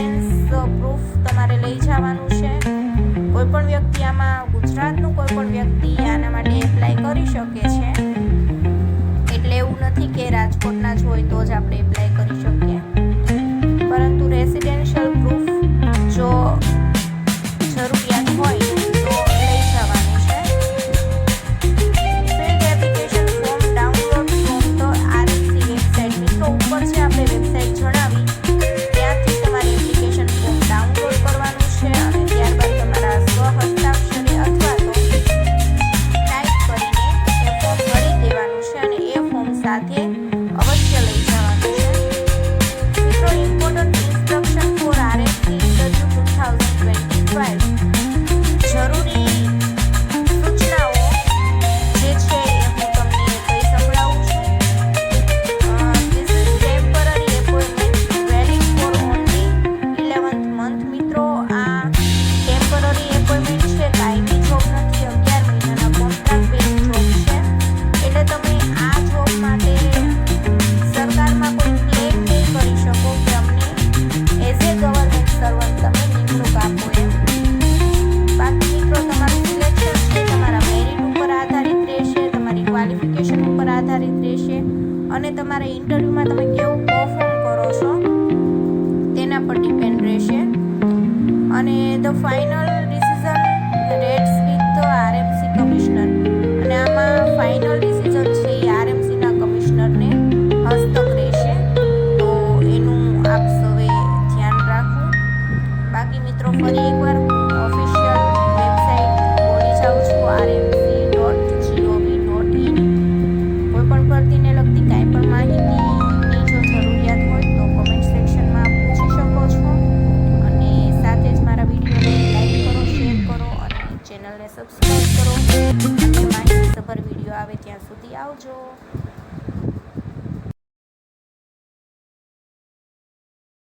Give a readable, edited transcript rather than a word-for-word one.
Residence proof તમારે લઈ જવાનું છે. કોઈપણ વ્યક્તિ આમાં ગુજરાતનું કોઈપણ વ્યક્તિ આના માટે એપ્લાય કરી શકે છે. એટલે એવું નથી કે રાજકોટના જ હોય તો જ આપણે એપ્લાય કરી શકીએ, પરંતુ રેસિડેન્શિયલ પ્રૂફ જો જરૂરિયાત હોય તો લઈ જવાનું છે. Field application form download from the RMC website. મિત્રો ઉપર છે આપણે વેબસાઇટ જણાવી, ત્યાંથી તમારે એપ્લિકેશન ફોર્મ ડાઉનલોડ કરવાનું છે અને ત્યારબાદ તમારા સ્વહસ્તાક્ષરે અથવા તો ટાઈપ કરીને એ ફોર્મ ભરી દેવાનું છે અને એ ફોર્મ સાથે અવશ્ય લઈ જવાનું છે. મિત્રો important instruction for RMC interview 2025. જરૂરી સૂચનાઓ જે છે એ હું તમને કહી સંભળાવું છું. This is temporary appointment valid for only 11th month. મિત્રો આ ટેમ્પરરી એપોઇન્ટમેન્ટ છે, કાયમી જોબ નથી, 11 મહિનાના કોન્ટ્રાક્ટ બેઝ જોબ છે. એટલે તમે આ જોબ માટે સરકારમાં કોઈ ક્લેમ નહીં કરી શકો કે અમને એઝ એ ગવર્મેન્ટ સર્વન્ટ તમે નિમણૂક આપો એમ. બાકી મિત્રો તમારું સિલેક્શન છે તમારા મેરિટ ઉપર આધારિત રહેશે, તમારી ક્વોલિફિકેશન ઉપર આધારિત રહેશે અને તમારા ઇન્ટરવ્યૂમાં તમે કેવું પરફોર્મ કરો છો તેના પર ડિપેન્ડ રહેશે. અને the final decision rates with the RMC commissioner. અને આમાં ફાઇનલ ડિસિઝન છે એ આરએમસીના કમિશનરને હસ્તક રહેશે, તો એનું આપ સૌએ ધ્યાન રાખવું. બાકી મિત્રો ફરી એકવાર ઓફિશિયલ વેબસાઇટ બોલી જાઉં છું, rmc.gov.in. કોઈપણ ભરતીને લગતી કાંઈ પણ માહિતીની જો જરૂરિયાત હોય તો કોમેન્ટ સેક્શનમાં પૂછી શકો છો. અને સાથે જ મારા વિડીયોને લાઈક કરો, શેર કરો અને ચેનલને સબસ્ક્રાઈબ કરો. માહિતીસભર વિડીયો આવે ત્યાં સુધી આવજો.